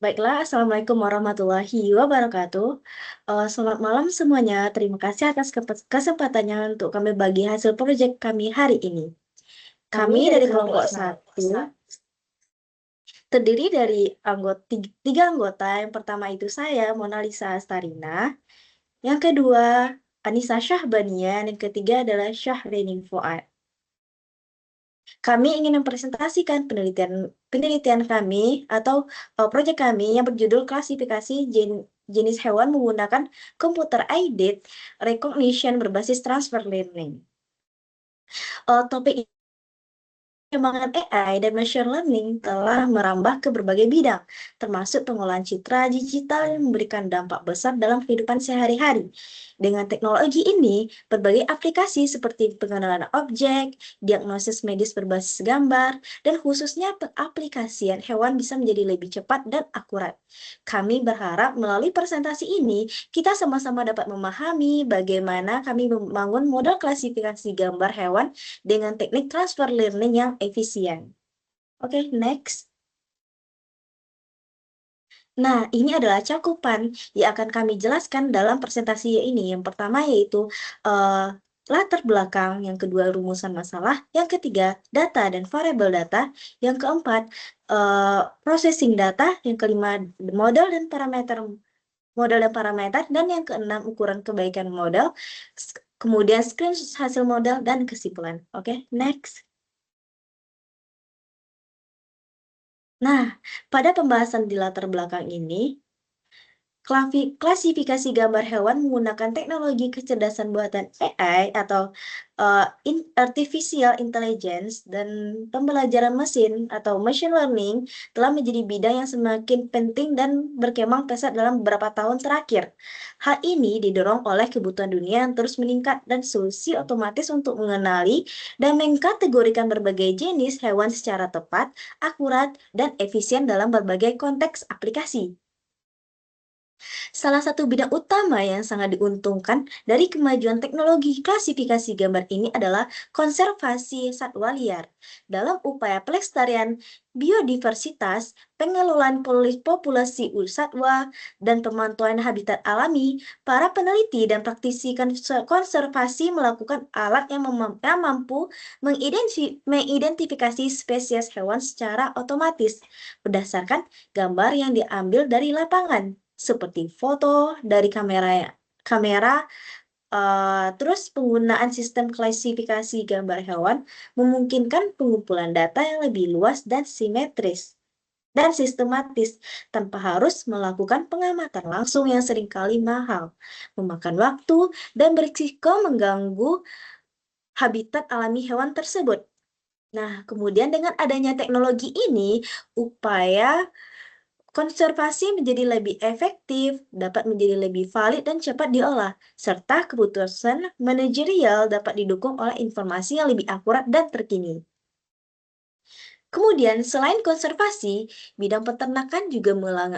Baiklah, Assalamualaikum warahmatullahi wabarakatuh. Selamat malam semuanya. Terima kasih atas kesempatannya untuk kami bagi hasil proyek kami hari ini. Kami Kami dari dari kelompok kelompok satu terdiri dari tiga anggota. Yang pertama itu saya, Mona Lisa Astarina. Yang kedua, Anissa Syahbania. Dan yang ketiga adalah Syahrini Fuad. Kami ingin mempresentasikan penelitian kami atau proyek kami yang berjudul klasifikasi jenis hewan menggunakan computer aided recognition berbasis transfer learning. Topik Perkembangan AI dan machine learning telah merambah ke berbagai bidang, termasuk pengolahan citra digital yang memberikan dampak besar dalam kehidupan sehari-hari. Dengan teknologi ini, berbagai aplikasi seperti pengenalan objek, diagnosis medis berbasis gambar, dan khususnya pengaplikasian hewan bisa menjadi lebih cepat dan akurat. Kami berharap melalui presentasi ini, kita sama-sama dapat memahami bagaimana kami membangun model klasifikasi gambar hewan dengan teknik transfer learning yang efisien. Oke, next. Nah, ini adalah cakupan yang akan kami jelaskan dalam presentasi ini. Yang pertama yaitu latar belakang, yang kedua rumusan masalah, yang ketiga data dan variabel data, yang keempat processing data, yang kelima model dan parameter, dan yang keenam ukuran kebaikan model, kemudian screen hasil model dan kesimpulan. Oke, next. Nah, pada pembahasan di latar belakang ini, klasifikasi gambar hewan menggunakan teknologi kecerdasan buatan AI atau Artificial Intelligence dan pembelajaran mesin atau machine learning telah menjadi bidang yang semakin penting dan berkembang pesat dalam beberapa tahun terakhir. Hal ini didorong oleh kebutuhan dunia yang terus meningkat dan solusi otomatis untuk mengenali dan mengkategorikan berbagai jenis hewan secara tepat, akurat, dan efisien dalam berbagai konteks aplikasi. Salah satu bidang utama yang sangat diuntungkan dari kemajuan teknologi klasifikasi gambar ini adalah konservasi satwa liar. Dalam upaya pelestarian biodiversitas, pengelolaan populasi satwa, dan pemantauan habitat alami, para peneliti dan praktisi konservasi melakukan alat yang mampu mengidentifikasi spesies hewan secara otomatis berdasarkan gambar yang diambil dari lapangan seperti foto dari kamera, terus penggunaan sistem klasifikasi gambar hewan memungkinkan pengumpulan data yang lebih luas dan simetris dan sistematis tanpa harus melakukan pengamatan langsung yang seringkali mahal, memakan waktu, dan berisiko mengganggu habitat alami hewan tersebut. Nah, kemudian dengan adanya teknologi ini, upaya konservasi menjadi lebih efektif, dapat menjadi lebih valid dan cepat diolah, serta keputusan manajerial dapat didukung oleh informasi yang lebih akurat dan terkini. Kemudian, selain konservasi, bidang peternakan juga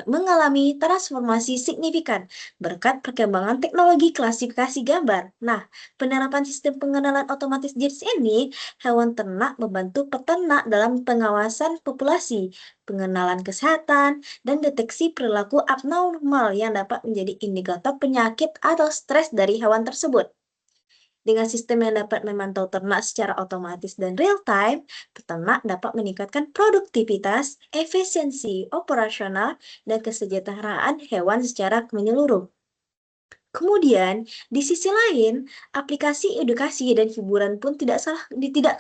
mengalami transformasi signifikan berkat perkembangan teknologi klasifikasi gambar. Nah, penerapan sistem pengenalan otomatis jenis ini, hewan ternak membantu peternak dalam pengawasan populasi, pengenalan kesehatan, dan deteksi perilaku abnormal yang dapat menjadi indikator penyakit atau stres dari hewan tersebut. Dengan sistem yang dapat memantau ternak secara otomatis dan real-time, peternak dapat meningkatkan produktivitas, efisiensi operasional, dan kesejahteraan hewan secara menyeluruh. Kemudian, di sisi lain, aplikasi edukasi dan hiburan pun tidak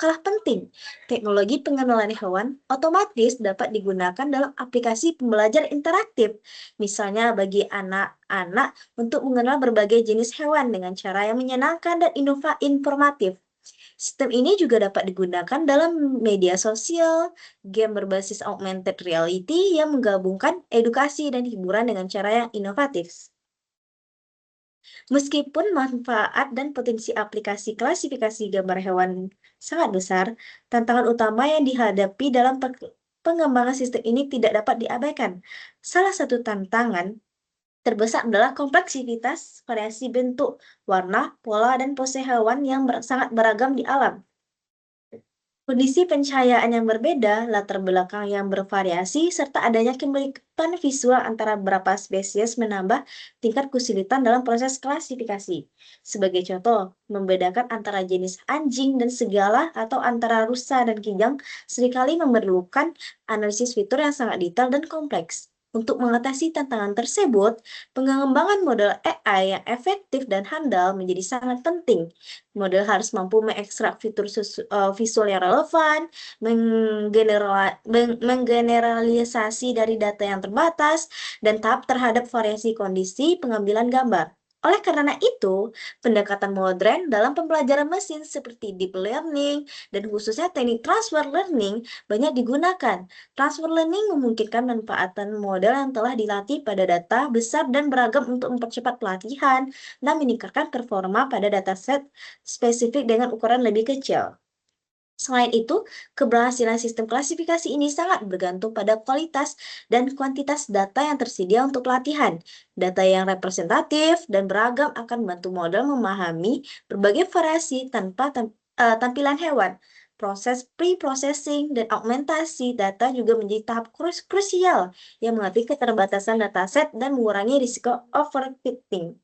kalah penting. Teknologi pengenalan hewan otomatis dapat digunakan dalam aplikasi pembelajaran interaktif, misalnya bagi anak-anak untuk mengenal berbagai jenis hewan dengan cara yang menyenangkan dan informatif. Sistem ini juga dapat digunakan dalam media sosial, game berbasis augmented reality yang menggabungkan edukasi dan hiburan dengan cara yang inovatif. Meskipun manfaat dan potensi aplikasi klasifikasi gambar hewan sangat besar, tantangan utama yang dihadapi dalam pengembangan sistem ini tidak dapat diabaikan. Salah satu tantangan terbesar adalah kompleksitas variasi bentuk, warna, pola, dan pose hewan yang sangat beragam di alam. Kondisi pencahayaan yang berbeda, latar belakang yang bervariasi, serta adanya kemiripan visual antara beberapa spesies menambah tingkat kesulitan dalam proses klasifikasi. Sebagai contoh, membedakan antara jenis anjing dan segala atau antara rusa dan kijang seringkali memerlukan analisis fitur yang sangat detail dan kompleks. Untuk mengatasi tantangan tersebut, pengembangan model AI yang efektif dan handal menjadi sangat penting. Model harus mampu mengekstrak fitur visual yang relevan, menggeneralisasi dari data yang terbatas, dan tahap terhadap variasi kondisi pengambilan gambar. Oleh karena itu, pendekatan modern dalam pembelajaran mesin seperti deep learning dan khususnya teknik transfer learning banyak digunakan. Transfer learning memungkinkan manfaatan model yang telah dilatih pada data besar dan beragam untuk mempercepat pelatihan dan meningkatkan performa pada dataset spesifik dengan ukuran lebih kecil. Selain itu, keberhasilan sistem klasifikasi ini sangat bergantung pada kualitas dan kuantitas data yang tersedia untuk pelatihan. Data yang representatif dan beragam akan membantu model memahami berbagai variasi tampilan hewan. Proses pre-processing dan augmentasi data juga menjadi tahap krusial yang mengerti keterbatasan dataset dan mengurangi risiko overfitting.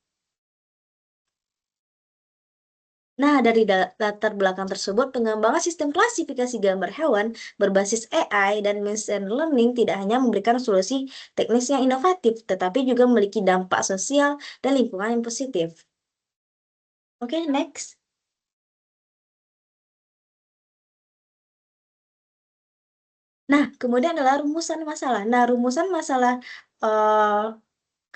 Nah, dari latar belakang tersebut, pengembangan sistem klasifikasi gambar hewan berbasis AI dan machine learning tidak hanya memberikan solusi teknis yang inovatif, tetapi juga memiliki dampak sosial dan lingkungan yang positif. Oke, next. Nah, kemudian adalah rumusan masalah. Nah, rumusan masalah eh,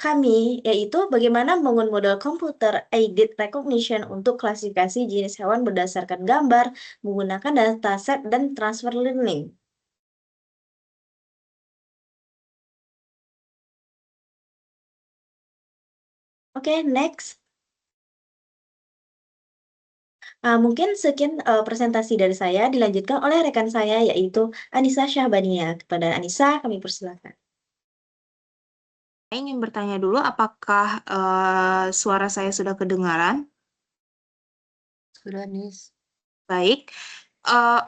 kami yaitu bagaimana membangun model komputer aided recognition untuk klasifikasi jenis hewan berdasarkan gambar menggunakan dataset dan transfer learning. Oke, next. Mungkin sekian presentasi dari saya, dilanjutkan oleh rekan saya yaitu Anissa Syahbania. Kepada Anissa, kami persilakan. Saya ingin bertanya dulu, apakah suara saya sudah kedengaran? Sudah, Nis. Baik.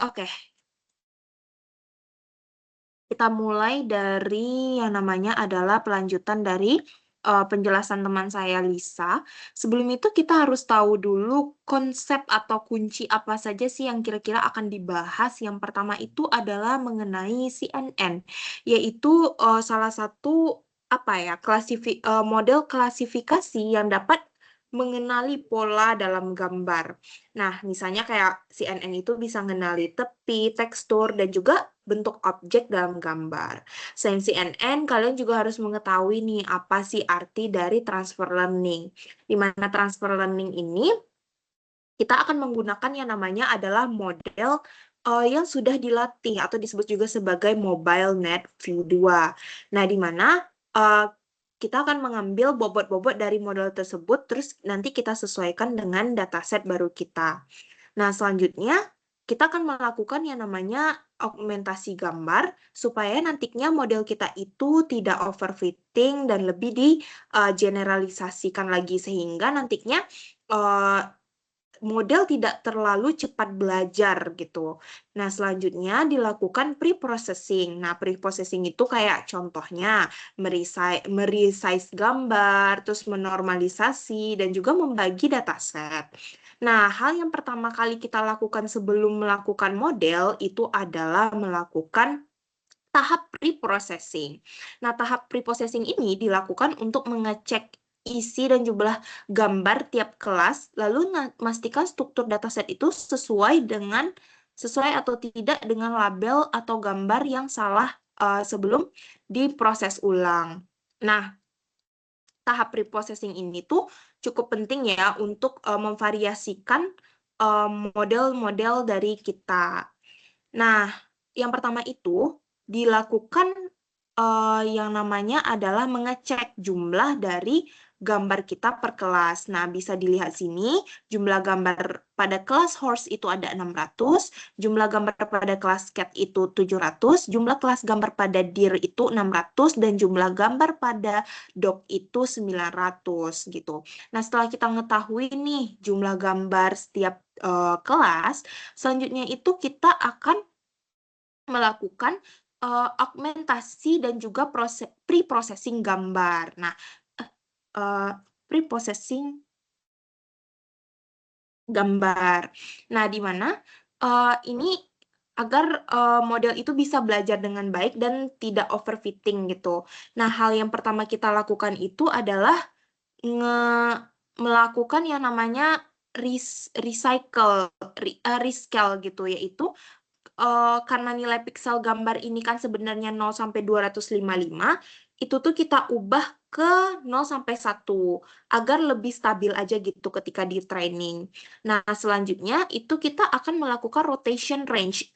Oke, kita mulai dari yang namanya adalah pelanjutan dari penjelasan teman saya Lisa. Sebelum itu kita harus tahu dulu konsep atau kunci apa saja sih yang kira-kira akan dibahas. Yang pertama itu adalah mengenai CNN, yaitu salah satu apa ya model klasifikasi yang dapat mengenali pola dalam gambar. Nah, misalnya kayak CNN itu bisa mengenali tepi, tekstur, dan juga bentuk objek dalam gambar. Selain CNN, kalian juga harus mengetahui nih apa sih arti dari transfer learning. Di mana transfer learning ini kita akan menggunakan yang namanya adalah model yang sudah dilatih atau disebut juga sebagai mobile net view 2. Nah, di mana uh, kita akan mengambil bobot-bobot dari model tersebut, terus nanti kita sesuaikan dengan dataset baru kita. Nah, selanjutnya kita akan melakukan yang namanya augmentasi gambar supaya nantinya model kita itu tidak overfitting dan lebih di generalisasikan lagi sehingga nantinya uh, model tidak terlalu cepat belajar gitu. Nah, selanjutnya dilakukan pre-processing. Nah, pre-processing itu kayak contohnya meresize gambar, terus menormalisasi, dan juga membagi dataset. Nah, hal yang pertama kali kita lakukan sebelum melakukan model itu adalah melakukan tahap pre-processing. Nah, tahap pre-processing ini dilakukan untuk mengecek isi dan jumlah gambar tiap kelas, lalu memastikan struktur dataset itu sesuai atau tidak dengan label atau gambar yang salah sebelum diproses ulang. Nah, tahap pre-processing ini tuh cukup penting ya untuk memvariasikan model-model dari kita. Nah, yang pertama itu dilakukan yang namanya adalah mengecek jumlah dari gambar kita per kelas. Nah, bisa dilihat sini, jumlah gambar pada kelas horse itu ada 600, jumlah gambar pada kelas cat itu 700, jumlah kelas gambar pada deer itu 600, dan jumlah gambar pada dog itu 900 gitu. Nah, setelah kita mengetahui nih jumlah gambar setiap kelas, selanjutnya itu kita akan melakukan augmentasi dan juga pre-processing gambar. Nah, pre-processing gambar. Nah, di mana ini agar model itu bisa belajar dengan baik dan tidak overfitting gitu. Nah, hal yang pertama kita lakukan itu adalah melakukan yang namanya rescale gitu, yaitu karena nilai piksel gambar ini kan sebenarnya 0 sampai 255, itu tuh kita ubah ke 0 sampai 1 agar lebih stabil aja gitu ketika di training. Nah, selanjutnya itu kita akan melakukan rotation range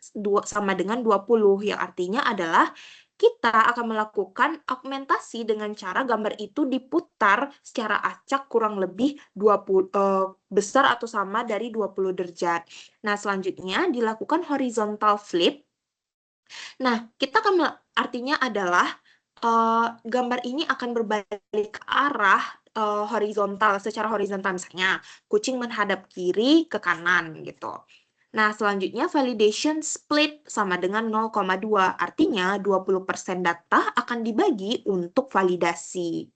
sama dengan 20, yang artinya adalah kita akan melakukan augmentasi dengan cara gambar itu diputar secara acak kurang lebih 20 besar atau sama dari 20 derajat. Nah, selanjutnya dilakukan horizontal flip. Nah, kita akan artinya adalah gambar ini akan berbalik ke arah horizontal, secara horizontal, misalnya kucing menghadap kiri ke kanan gitu. Nah, selanjutnya validation split sama dengan 0,2. Artinya 20% data akan dibagi untuk validasi.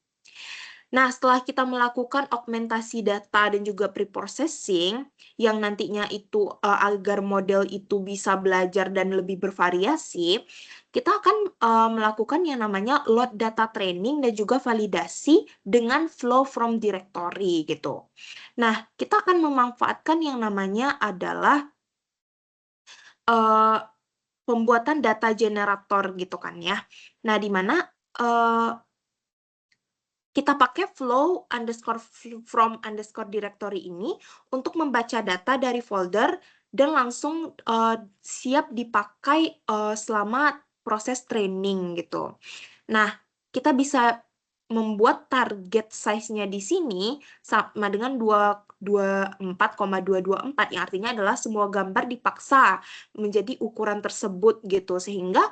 Nah, setelah kita melakukan augmentasi data dan juga preprocessing, yang nantinya itu agar model itu bisa belajar dan lebih bervariasi, kita akan melakukan yang namanya load data training dan juga validasi dengan flow from directory gitu. Nah, kita akan memanfaatkan yang namanya adalah pembuatan data generator gitu kan ya. Nah, di mana kita pakai flow underscore from underscore directory ini untuk membaca data dari folder dan langsung siap dipakai selama proses training gitu. Nah, kita bisa membuat target size-nya di sini sama dengan 24,224, yang artinya adalah semua gambar dipaksa menjadi ukuran tersebut gitu, sehingga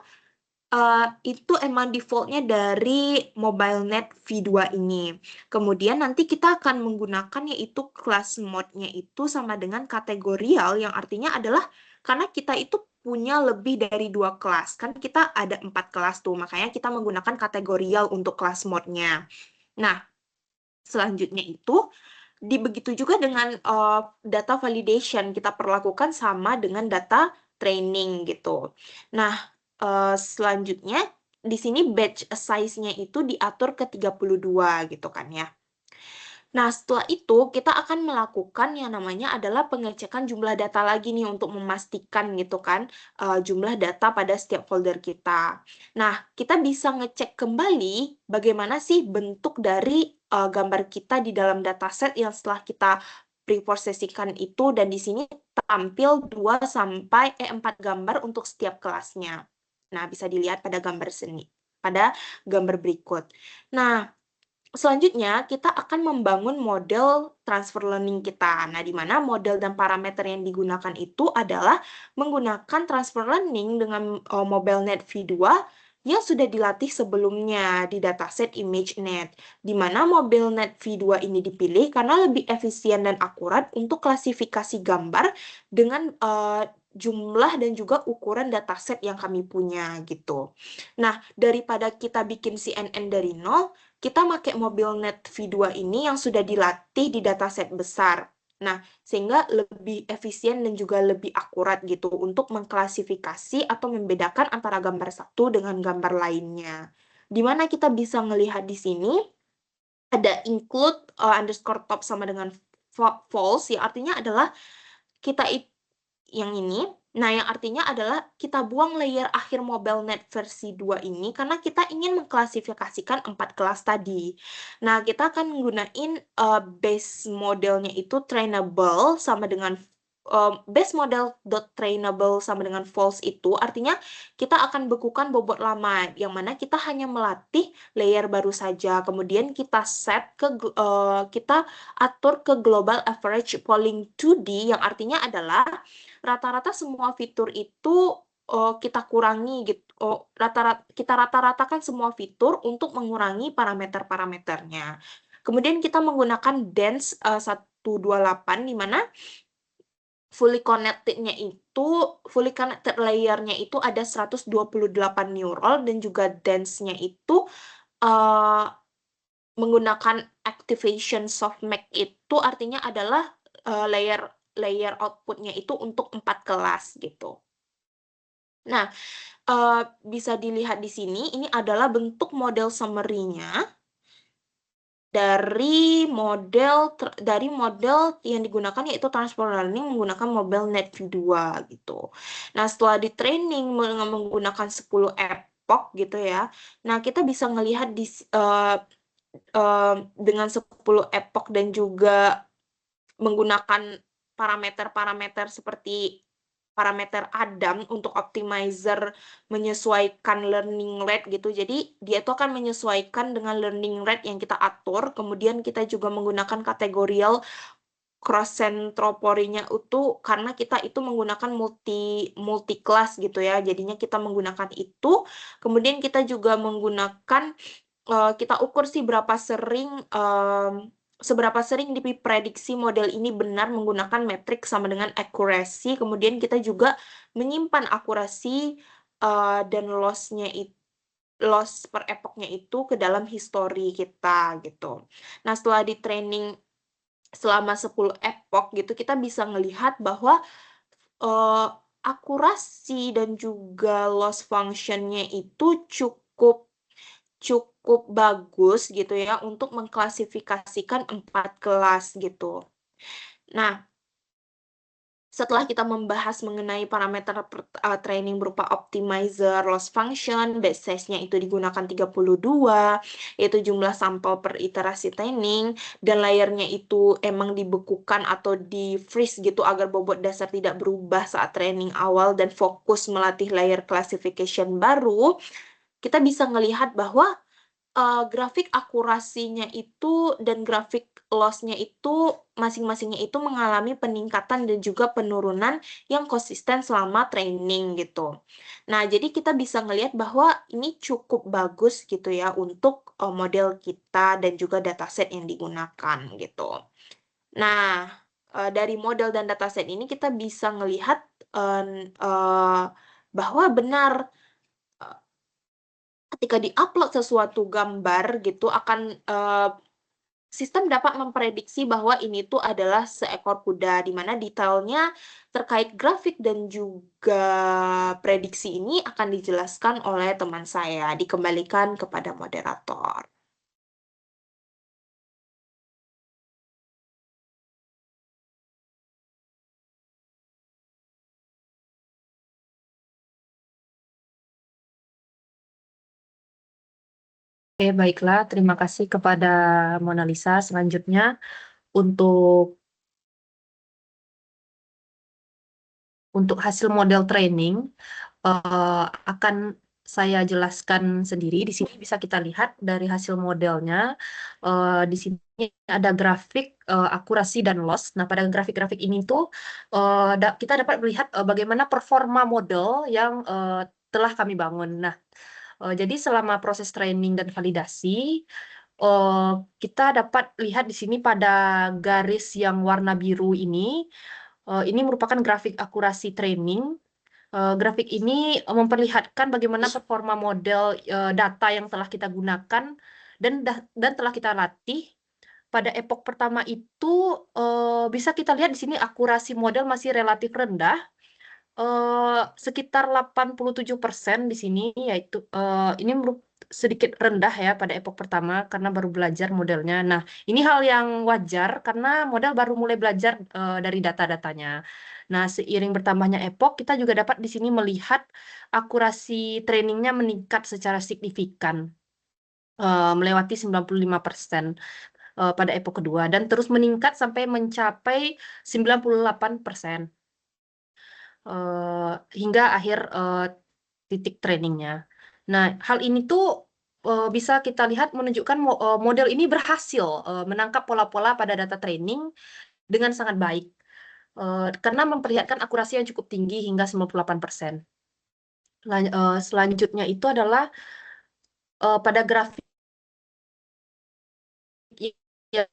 itu emang defaultnya dari MobileNet V2 ini. Kemudian nanti kita akan menggunakan yaitu class mode-nya itu sama dengan kategorial, yang artinya adalah karena kita itu punya lebih dari 2 kelas. Kan kita ada 4 kelas tuh, makanya kita menggunakan kategorial untuk class mode-nya. Nah, selanjutnya itu, begitu juga dengan data validation, kita perlakukan sama dengan data training gitu. Nah, selanjutnya di sini batch size-nya itu diatur ke 32 gitu kan ya. Nah, setelah itu kita akan melakukan yang namanya adalah pengecekan jumlah data lagi nih untuk memastikan gitu kan jumlah data pada setiap folder kita. Nah, kita bisa ngecek kembali bagaimana sih bentuk dari gambar kita di dalam dataset yang setelah kita preprocessingkan itu, dan di sini tampil 2 sampai 4 gambar untuk setiap kelasnya. Nah, bisa dilihat pada gambar seni, pada gambar berikut. Nah, selanjutnya, kita akan membangun model transfer learning kita. Nah, di mana model dan parameter yang digunakan itu adalah menggunakan transfer learning dengan MobileNet V2 yang sudah dilatih sebelumnya di dataset ImageNet. Di mana MobileNet V2 ini dipilih karena lebih efisien dan akurat untuk klasifikasi gambar dengan jumlah dan juga ukuran dataset yang kami punya gitu. Nah, daripada kita bikin CNN dari nol, kita pakai MobileNet V2 ini yang sudah dilatih di dataset besar. Nah, sehingga lebih efisien dan juga lebih akurat gitu untuk mengklasifikasi atau membedakan antara gambar satu dengan gambar lainnya. Di mana kita bisa melihat di sini ada include underscore top sama dengan false, yang artinya adalah kita yang ini. Nah, yang artinya adalah kita buang layer akhir MobileNet versi 2 ini karena kita ingin mengklasifikasikan 4 kelas tadi. Nah, kita akan menggunakan base modelnya itu trainable sama dengan base model dot trainable sama dengan false itu artinya kita akan bekukan bobot lama yang mana kita hanya melatih layer baru saja. Kemudian kita kita atur ke global average polling 2D yang artinya adalah rata-rata semua fitur itu kita kurangi gitu. Kita rata-ratakan semua fitur untuk mengurangi parameter-parameternya. Kemudian kita menggunakan dense 128 di mana fully connected layernya itu ada 128 neural dan juga dense-nya itu uh, menggunakan activation softmax itu artinya adalah layer outputnya itu untuk 4 kelas gitu. Nah, bisa dilihat di sini ini adalah bentuk model summary-nya dari model yang digunakan yaitu transformer learning menggunakan model NetView 2 gitu. Nah, setelah di training menggunakan 10 epoch gitu ya. Nah, kita bisa melihat dengan 10 epoch dan juga menggunakan parameter-parameter seperti parameter Adam untuk optimizer menyesuaikan learning rate gitu. Jadi dia itu akan menyesuaikan dengan learning rate yang kita atur. Kemudian kita juga menggunakan kategorial cross centroporinya itu karena kita itu menggunakan multi kelas gitu ya. Jadinya kita menggunakan itu. Kemudian kita juga menggunakan kita ukur sih seberapa sering diprediksi model ini benar menggunakan metrik sama dengan accuracy. Kemudian kita juga menyimpan akurasi dan loss per epochnya itu ke dalam history kita gitu. Nah, setelah di training selama 10 epoch gitu, kita bisa melihat bahwa uh, akurasi dan juga loss functionnya itu cukup cukup bagus gitu ya untuk mengklasifikasikan 4 kelas gitu. Nah, setelah kita membahas mengenai parameter training berupa optimizer, loss function, base size-nya itu digunakan 32, yaitu jumlah sampel per iterasi training, dan layernya itu emang dibekukan atau di-freeze gitu agar bobot dasar tidak berubah saat training awal dan fokus melatih layer classification baru, kita bisa melihat bahwa grafik akurasinya itu dan grafik loss-nya itu masing-masingnya itu mengalami peningkatan dan juga penurunan yang konsisten selama training gitu. Nah, jadi kita bisa ngelihat bahwa ini cukup bagus gitu ya untuk model kita dan juga dataset yang digunakan gitu. Nah, dari model dan dataset ini kita bisa ngelihat bahwa benar ketika diupload sesuatu gambar gitu akan sistem dapat memprediksi bahwa ini tuh adalah seekor kuda di mana detailnya terkait grafik dan juga prediksi ini akan dijelaskan oleh teman saya. Dikembalikan kepada moderator. Oke, baiklah. Terima kasih kepada Mona Lisa. Selanjutnya, untuk hasil model training, akan saya jelaskan sendiri. Di sini bisa kita lihat dari hasil modelnya. Di sini ada grafik akurasi dan loss. Nah, pada grafik-grafik ini tuh kita dapat melihat bagaimana performa model yang telah kami bangun. Nah, jadi selama proses training dan validasi, eh, kita dapat lihat di sini pada garis yang warna biru ini merupakan grafik akurasi training. Grafik ini memperlihatkan bagaimana performa model data yang telah kita gunakan dan telah kita latih. Pada epoch pertama itu bisa kita lihat di sini akurasi model masih relatif rendah, sekitar 87% di sini, yaitu ini sedikit rendah ya pada epoch pertama karena baru belajar modelnya. Nah, ini hal yang wajar karena model baru mulai belajar dari data-datanya. Nah, seiring bertambahnya epoch, kita juga dapat di sini melihat akurasi trainingnya meningkat secara signifikan, melewati 95%. pada epok kedua dan terus meningkat sampai mencapai 98% hingga akhir titik trainingnya. Nah, hal ini tuh bisa kita lihat menunjukkan model ini berhasil menangkap pola-pola pada data training dengan sangat baik karena memperlihatkan akurasi yang cukup tinggi hingga 98%. Selanjutnya itu adalah pada grafik yang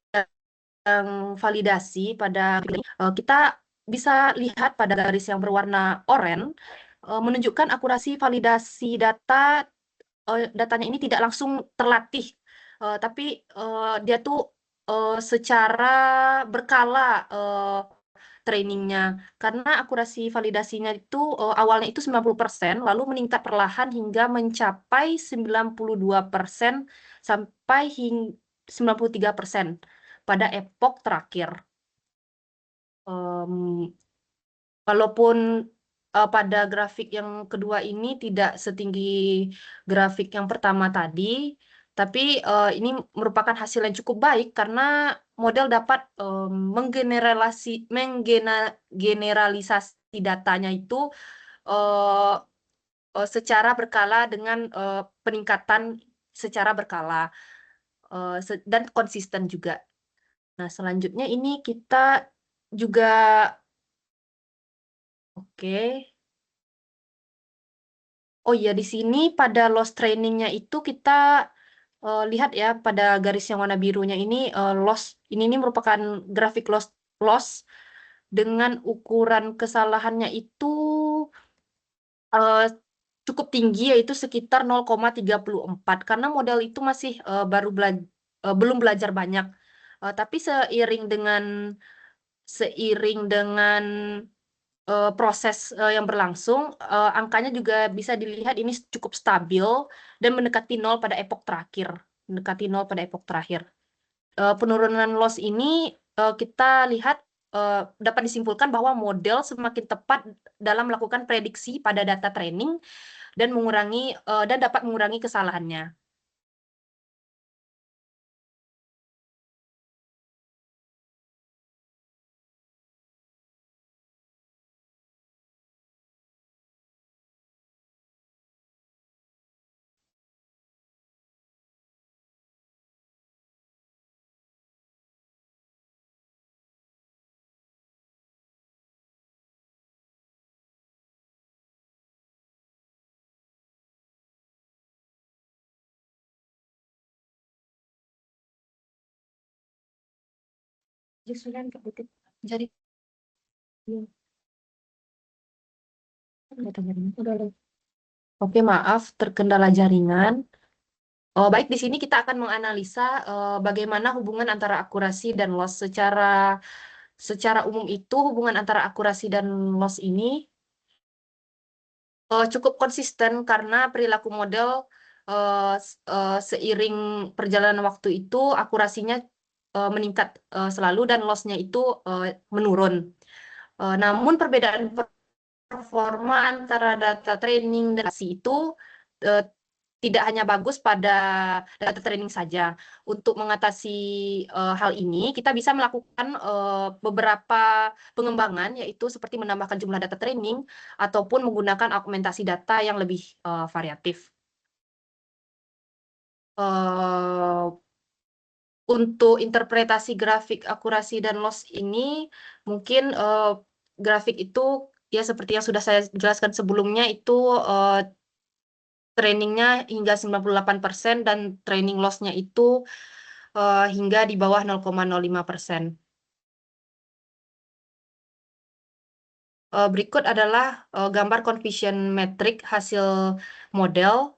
validasi pada kita bisa lihat pada garis yang berwarna oranye menunjukkan akurasi validasi datanya ini tidak langsung terlatih, tapi dia tuh secara berkala trainingnya karena akurasi validasinya itu awalnya itu 90%, lalu meningkat perlahan hingga mencapai 92% sampai 93% pada epok terakhir. Walaupun pada grafik yang kedua ini tidak setinggi grafik yang pertama tadi, tapi ini merupakan hasil yang cukup baik karena model dapat menggeneralisasi datanya itu secara berkala dengan peningkatan secara berkala dan konsisten juga. Nah, selanjutnya ini kita juga oke. Oh iya, di sini pada loss trainingnya itu kita lihat ya pada garis yang warna birunya ini loss ini merupakan grafik loss dengan ukuran kesalahannya itu cukup tinggi yaitu sekitar 0,34 karena model itu masih belum belajar banyak. Tapi seiring dengan proses yang berlangsung, angkanya juga bisa dilihat ini cukup stabil dan mendekati 0 pada epok terakhir. Penurunan loss ini kita lihat dapat disimpulkan bahwa model semakin tepat dalam melakukan prediksi pada data training dan dapat mengurangi kesalahannya. Jadi oke, maaf terkendala jaringan. Baik, di sini kita akan menganalisa bagaimana hubungan antara akurasi dan loss secara umum itu hubungan antara akurasi dan loss ini cukup konsisten karena perilaku model seiring perjalanan waktu itu akurasinya meningkat selalu dan loss-nya itu menurun. Namun perbedaan performa antara data training dan akurasi itu tidak hanya bagus pada data training saja. Untuk mengatasi hal ini, kita bisa melakukan beberapa pengembangan, yaitu seperti menambahkan jumlah data training ataupun menggunakan augmentasi data yang lebih variatif. Untuk interpretasi grafik akurasi dan loss ini, mungkin grafik itu ya seperti yang sudah saya jelaskan sebelumnya itu trainingnya hingga 98% dan training loss-nya itu hingga di bawah 0,05%. Berikut adalah gambar confusion metric hasil model.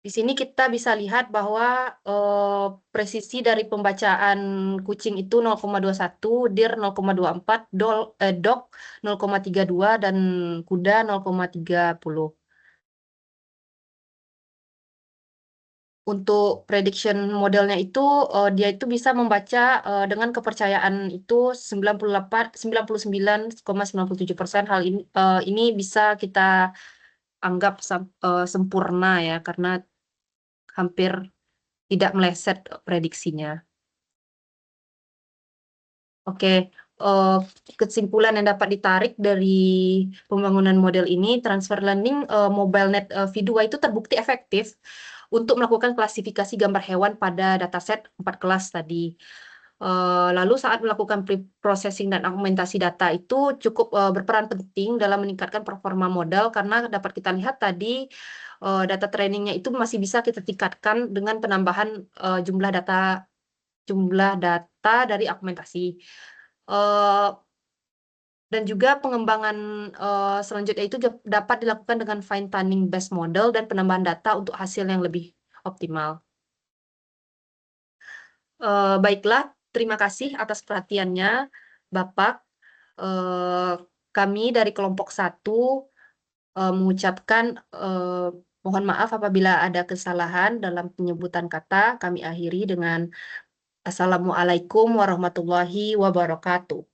Di sini kita bisa lihat bahwa presisi dari pembacaan kucing itu 0,21, dir 0,24, dog 0,32, dan kuda 0,30. Untuk prediction modelnya itu dia itu bisa membaca dengan kepercayaan itu 99,97%. Hal ini bisa kita anggap sempurna ya karena hampir tidak meleset prediksinya. Oke, kesimpulan yang dapat ditarik dari pembangunan model ini, transfer learning MobileNet V2 itu terbukti efektif untuk melakukan klasifikasi gambar hewan pada dataset 4 kelas tadi. Lalu saat melakukan pre-processing dan augmentasi data itu cukup berperan penting dalam meningkatkan performa modal karena dapat kita lihat tadi data trainingnya itu masih bisa kita tingkatkan dengan penambahan jumlah data dari augmentasi. Eh, dan juga pengembangan selanjutnya itu dapat dilakukan dengan fine tuning base model dan penambahan data untuk hasil yang lebih optimal. Baiklah, terima kasih atas perhatiannya, Bapak. Kami dari kelompok 1 mengucapkan mohon maaf apabila ada kesalahan dalam penyebutan kata. Kami akhiri dengan Assalamualaikum warahmatullahi wabarakatuh.